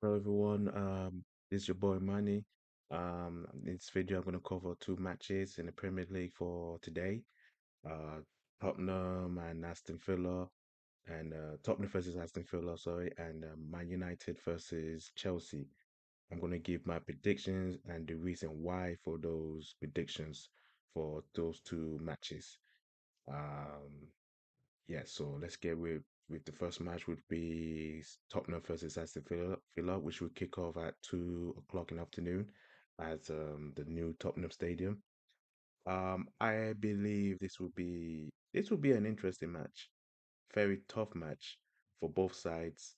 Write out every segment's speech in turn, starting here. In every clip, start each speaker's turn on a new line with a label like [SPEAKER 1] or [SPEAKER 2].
[SPEAKER 1] Hello everyone, this is your boy Manny. In this video, I'm going to cover two matches in the Premier League for today. Uh, Tottenham and Aston Villa, and Tottenham versus Aston Villa, sorry, and Man United versus Chelsea. I'm going to give my predictions and the reason why for those predictions for those two matches. Um, yeah, so let's get with the first match would be Tottenham versus Aston Villa, which will kick off at 2 o'clock in the afternoon at the new Tottenham Stadium. I believe this will be an interesting match, very tough match for both sides.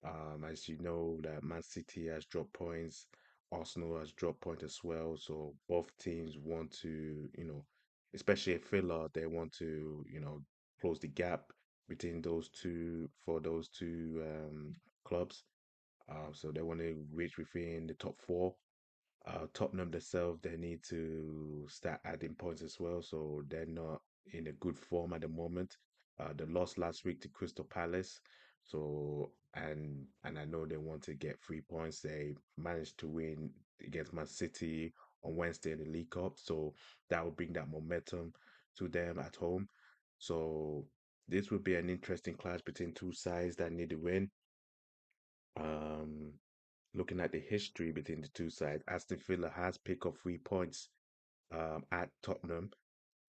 [SPEAKER 1] As you know, that Man City has dropped points, Arsenal has dropped points as well. So both teams want to, especially at Villa, they want to, close the gap between those two clubs. So they want to reach within the top four. Tottenham themselves, they need to start adding points as well, so they're not in a good form at the moment. They lost last week to Crystal Palace, so and I know they want to get 3 points. They managed to win against Man City on Wednesday in the League Cup, so that will bring that momentum to them at home. So this would be an interesting clash between two sides that need to win. Um, Looking at the history between the two sides, Aston Villa has picked up 3 points at Tottenham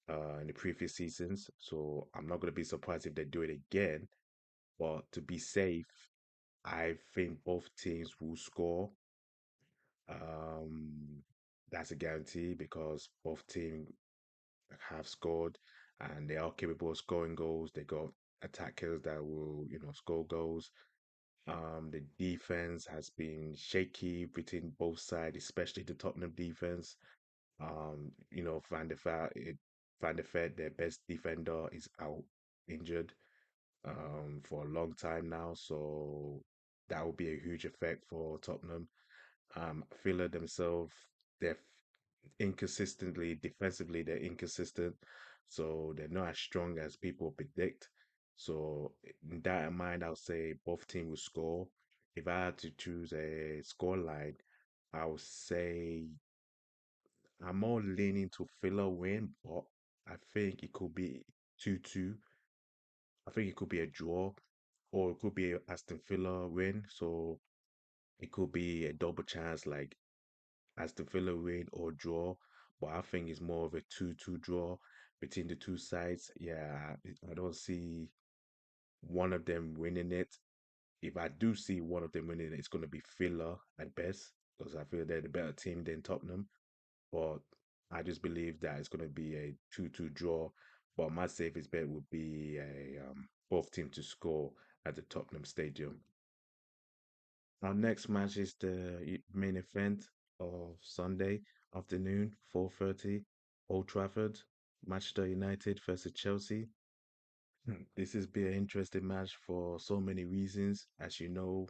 [SPEAKER 1] in the previous seasons. So I'm not going to be surprised if they do it again. But to be safe, I think both teams will score. Um, that's a guarantee because both teams have scored and they are capable of scoring goals. They got attackers that will, score goals. The defense has been shaky between both sides, especially the Tottenham defense. Van der Vaart, their best defender, is out injured for a long time now, so that will be a huge effect for Tottenham. Villa themselves, they're inconsistently defensively, they're inconsistent, so they're not as strong as people predict. So in that in mind, I'll say both teams will score. If I had to choose a score line, I would say I'm more leaning to Villa win, but I think it could be 2-2. I think it could be a draw, or it could be a Aston Villa win. So it could be a double chance, like Aston Villa win or draw. But I think it's more of a 2-2 draw between the two sides. Yeah, I don't see one of them winning it. If I do see one of them winning it, it's going to be Villa at best because I feel they're the better team than Tottenham. But I just believe that it's going to be a 2-2 draw. But my safest bet would be a both teams to score at the Tottenham Stadium. Our next match is the main event of Sunday afternoon, 4:30, Old Trafford, Manchester United versus Chelsea. This has been an interesting match for so many reasons. As you know,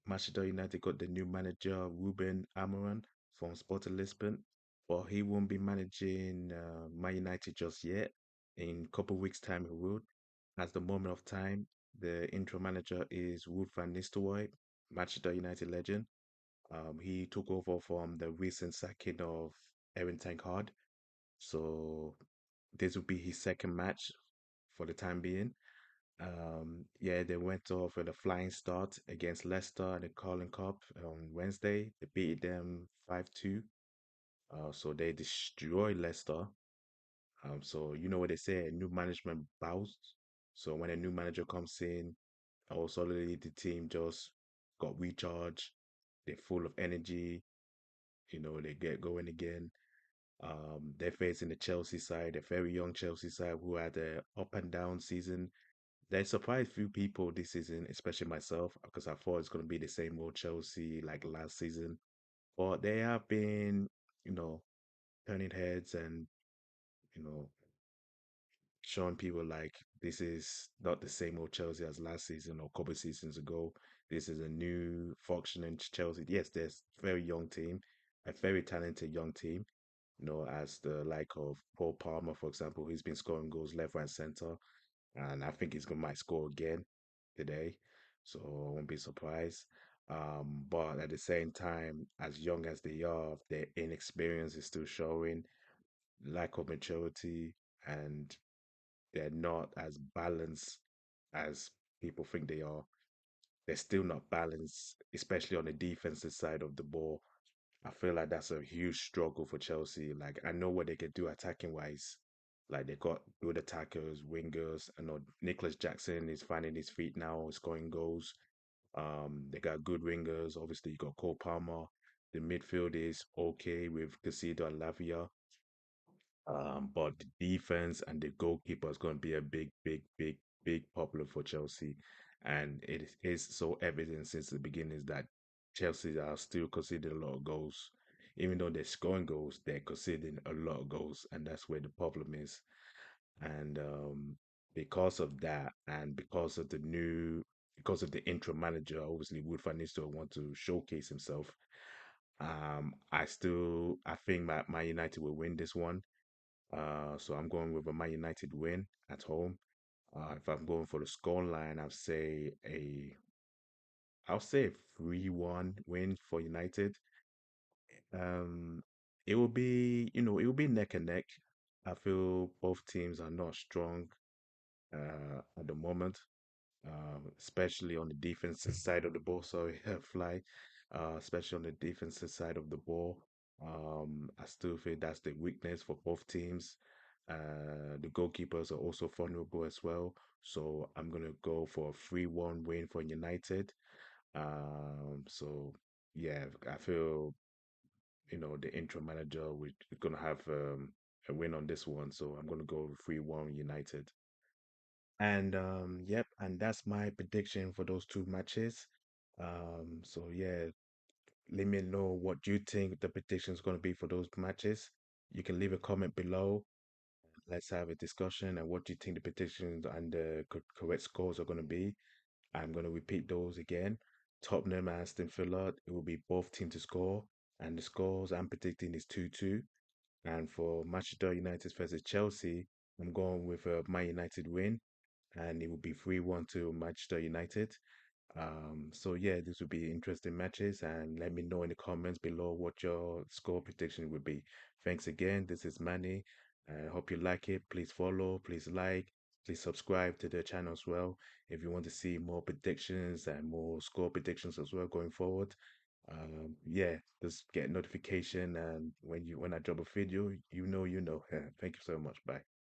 [SPEAKER 1] Manchester United got the new manager Ruben Amorim from Sporting Lisbon, but he won't be managing Man United just yet. In a couple of weeks' time, he will. At the moment of time, the interim manager is Wood van Nistelrooy, Manchester United legend. He took over from the recent sacking of Erin Tankard, so this will be his second match for the time being. Yeah, they went off with a flying start against Leicester in the Carling Cup on Wednesday. They beat them 5-2. So they destroyed Leicester. So you know what they say, a new management bows. So when a new manager comes in, also the team just got recharged. They're full of energy. They get going again. They're facing the Chelsea side, a very young Chelsea side who had a up and down season. They surprised few people this season, especially myself, because I thought it's going to be the same old Chelsea like last season. But they have been, you know, turning heads and, you know, showing people like this is not the same old Chelsea as last season or a couple of seasons ago. This is a new functioning Chelsea. Yes, there's a very young team, a very talented young team, as the like of Paul Palmer, for example, who's been scoring goals left, right, center. And I think he's gonna might score again today. So I won't be surprised. But at the same time, as young as they are, their inexperience is still showing, lack of maturity, and they're not as balanced as people think they are. They're still not balanced, especially on the defensive side of the ball. I feel like that's a huge struggle for Chelsea. Like I know what they can do attacking wise. Like they got good attackers, wingers. I know Nicholas Jackson is finding his feet now, scoring goals. They got good wingers. Obviously, you got Cole Palmer. The midfield is okay with Casido and Lavia. But the defense and the goalkeeper is going to be a big, big, big, big problem for Chelsea. And it is so evident since the beginnings that Chelsea are still conceding a lot of goals. Even though they're scoring goals, they're conceding a lot of goals. And that's where the problem is. And because of that, and because of the interim manager, obviously Wood van Nistelrooy want to showcase himself. I think that Man United will win this one. So I'm going with a Man United win at home. If I'm going for the score line, I'll say a 3-1 win for United. Um, it will be, it will be neck and neck. I feel both teams are not strong at the moment, especially on the defensive side of the ball. Sorry, fly, especially on the defensive side of the ball. I still think that's the weakness for both teams. The goalkeepers are also vulnerable as well. So I'm gonna go for a 3-1 win for United. So yeah, I feel the interim manager we're gonna have a win on this one. So I'm gonna go 3-1 United. And yep, and that's my prediction for those two matches. So yeah, let me know what you think the prediction is going to be for those matches. You can leave a comment below. Let's have a discussion and what do you think the predictions and the correct scores are going to be. I'm going to repeat those again. Tottenham and Aston Villa, it will be both teams to score, and the scores I'm predicting is 2-2. And for Manchester United versus Chelsea, I'm going with a Man United win, and it will be 3-1 to Manchester United. So yeah, this will be interesting matches, and let me know in the comments below what your score prediction would be. Thanks again. This is Manny. I hope you like it. Please follow, please like, please subscribe to the channel as well. If you want to see more predictions and more score predictions as well going forward. Yeah, just get notification, and when I drop a video, you know. Thank you so much. Bye.